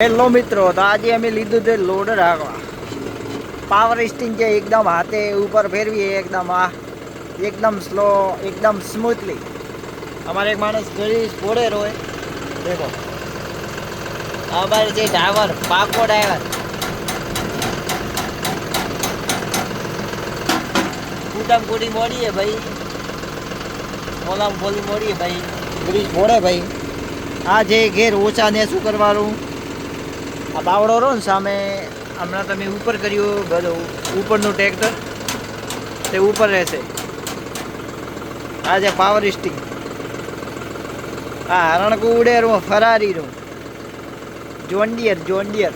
Hello મિત્રો, તો આજે અમે લીધું છે લોડર હાંકવા. પાવર સ્ટિંગ છે, એકદમ હાથે ઉપર ફેરવીએ, એકદમ સ્લો, એકદમ સ્મૂથલી. અમારે એક માણસ ઘડી ફોડે રોય દેખો. અમારે છે ડ્રાઈવર, પાકો ડ્રાઈવર. કૂટમ કૂટી મોડીએ ભાઈ, મોલામ ફોલી મોડીએ ભાઈ, ગ્રીસ ફોડે ભાઈ. આ જે ઘેર ઓછા ને શું કરવાનું, આ બાવડો રહો ને સામે, હમણાં તમે ઉપર કર્યું બધું, ઉપરનું ટ્રેક્ટર તે ઉપર રહેશે. આ જે પાવર સ્ટિંગ, આ હરણકું ઉડે રહું, ફરારી રહું, જોન્ડિયર.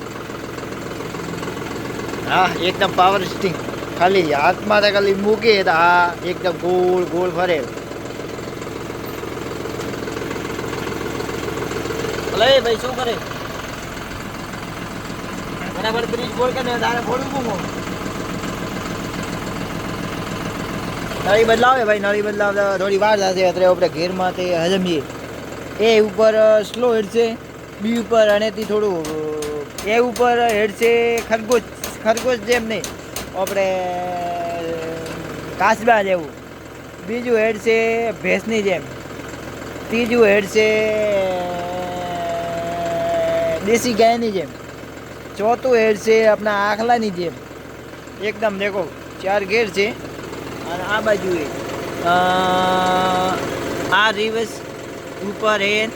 હા, એકદમ પાવર સ્ટિંગ. ખાલી હાથમાં ખાલી મૂકે તો આ એકદમ ગોળ ગોળ ફરે. ભલે ભાઈ શું કરે, બરાબર બ્રિજ ફોડ કે તારે ફોડવું મૂકો. નળી બદલાવે ભાઈ, નળી બદલાવતા થોડી વાર થશે. અત્યારે આપણે ઘેરમાં તે હજમીએ. એ ઉપર સ્લો હેડશે, બી ઉપર અને તે થોડું એ ઉપર હેડશે ખરગોશ જેમ નહીં, આપણે કાચબા જેવું. બીજું હેડશે ભેંસની જેમ. ત્રીજું હેડશે દેશી ગાયની જેમ. ચોથું હેડ છે આપણા આખલાની જેમ. એકદમ દેખો 4 ઘેર છે. અને આ બાજુ આ રિવર્સ ઉપર હેડ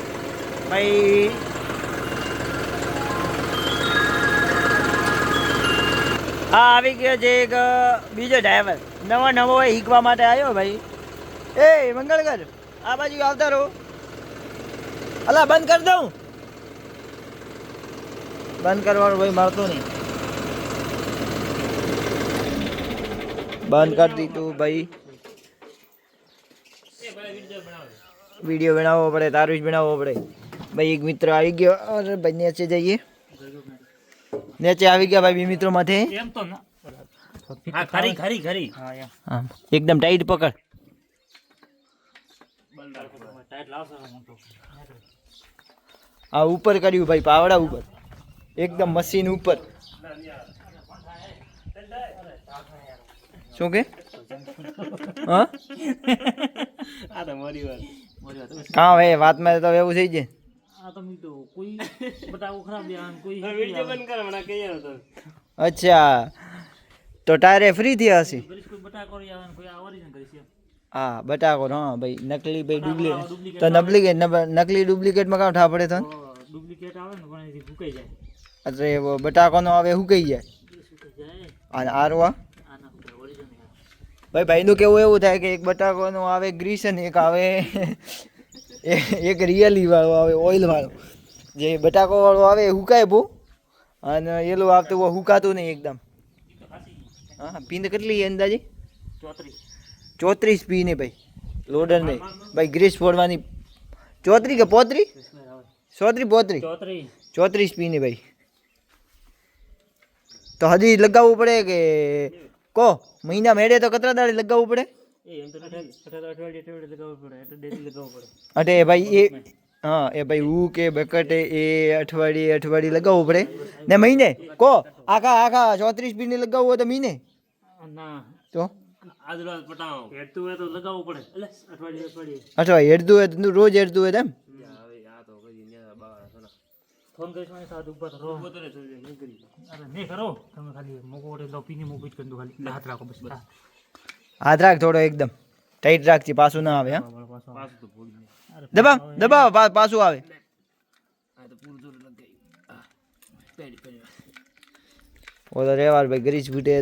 ભાઈ. હા, આવી ગયો છે એક બીજો ડ્રાઈવર, નવો શીખવા માટે આવ્યો ભાઈ. એ મંગળગર, આ બાજુ આવતા રહો. અલા બંધ કરી દઉં, બંધ કરવાનું ભાઈ, મારતો નહીં. બંધ કરી દીધું ભાઈ. વિડીયો બનાવવો પડે, તારું જ બનાવવો પડે ભાઈ. એક મિત્ર આવી ગયો, અરે ભાઈ નીચે જઈએ. નીચે આવી ગયા ભાઈ બે મિત્રો માથે. એકદમ ટાઈટ પકડ. આ ઉપર કર્યું ભાઈ, પાવડા ઉપર, એકદમ મશીન ઉપર. શું કે હા કા ભાઈ વાતમાં તો એવું થઈ જાય. અચ્છા, તો ટાયરે ફ્રી થયા હશે. હા બટાકો, હા ભાઈ નકલી ભાઈ ડુપ્લિકેટ. તો નકલી ડુપ્લિકેટમાં કામ ઠા પડે તો ડુપ્લિકેટ આવે ને પણ સુકાઈ જાય. અરે બટાકો નો આવે સુકાઈ જાય. અને આરવા ભાઈનું કેવું એવું થાય કે એક બટાકો નો આવે ગ્રીસ અને એક આવે એક રિયલી વાળો આવે, ઓઇલ વાળો. જે બટાકો વાળો આવે એ હુકાય બહુ, અને એલું આવતું હુકાતું નહીં એકદમ. હા, પીંદ કેટલી અંદાજે 34 પીને ભાઈ, લોડર નહીં ભાઈ. ગ્રીસ ફોડવાની 34 કે 34 પીને ભાઈ. તો હજી લગાવવું પડે કે કો મહિના મેળે તો કતરા દાડે લગાવવું પડે? અટે ભાઈ એ હા, એ ભાઈ હું કે બકટે એ અઠવાડિયે લગાવવું પડે ને મહિને કો આખા 34 પીને લગાવવું હોય તો મહિને તો અઠવાડિયે હેડતું હોય તો રોજ હેડતું હોય તેમ. ફોન કરીશ મને સાદું ઉપર રો બોતરે જોઈ નહીં કરી. અરે નહીં કરો તમે, ખાલી મોકો ઓડે લો પીને મોકો જ કરી દો. ખાલી હાથ રાખો બસ. હાથ રાખ થોડો, એકદમ ટાઈટ રાખજે, પાછું ના આવે. હા દબાવ પાછું આવે. ઓલો રેવાર ભાઈ ગરીસ ફૂટે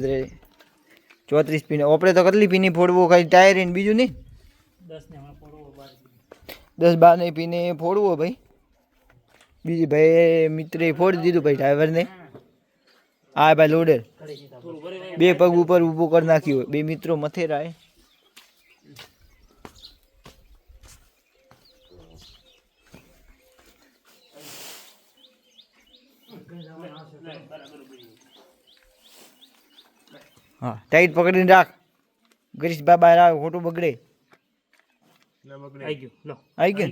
34 પીને ઓપરે તો કેટલી પીની ફોડવું, ખાલી ટાયર ને બીજું નહીં. 10-12 ને પીને ફોડવો ભાઈ. બીજી ભાઈ મિત્રે ફોડી દીધું ભાઈ ડ્રાઈવરને. હા ભાઈ લોડર 2 પગ ઉપર ઊભું કરી નાખ્યું. 2 મિત્રો મથેરાય. હા ટાઈટ પકડીને રાખ. ગરીશ બાબા રાખ, ખોટું બગડે. આવી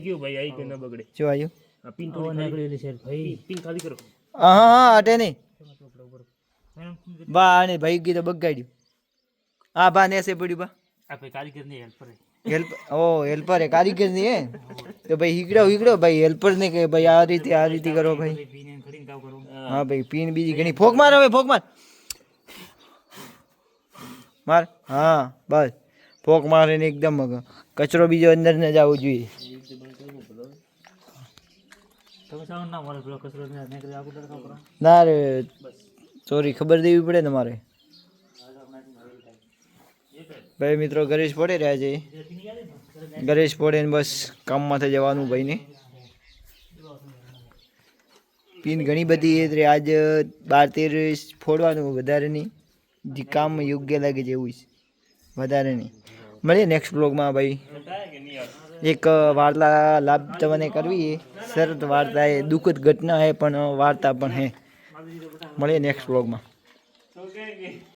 ગયું ભાઈ, આવી ગયું ન બગડે. શું આવ્યું? પિન તો નીકળેલી છે ભાઈ, પિન ખાલી કરો. હા અટે નહીં બા આને ભાઈ ગીતો બગાડ્યું હા બા નેસે પડ્યું બા આપણે કારીગર ની હેલ્પ કરે હેલ્પર હે કારીગર ની હે તો ભાઈ હીકડો ભાઈ હેલ્પર ને કે ભાઈ આ રીતે કરો ભાઈ પીને ખડીને કાવ કરો હા ભાઈ પીન બીજી ઘણી ફોક માર હવે ફોક માર હા બસ ફોક મારે ને એકદમ કચરો બીજો અંદર ન જવો જોઈએ તમે સાવ ના મારે પેલો કચરો ને નીકળી આગળ કાવ કરો ના રે સોરી ખબર દેવી પડે ને મારે ભાઈ મિત્રો ગરેશ પડે રહ્યા છે ગરેશ પડે ને બસ કામમાંથી જવાનું ભાઈને પીન ઘણી બધી એટલે આજ 12-13 ફોડવાનું વધારે નહીં જે કામ યોગ્ય લાગે છે એવું વધારે નહીં મળીએ નેક્સ્ટ બ્લોગમાં ભાઈ એક વાર્તા લાભ તમને કરવી સરસ વાર્તા એ દુઃખદ ઘટના હે પણ વાર્તા પણ હે મળીએ નેક્સ્ટ બ્લોગમાં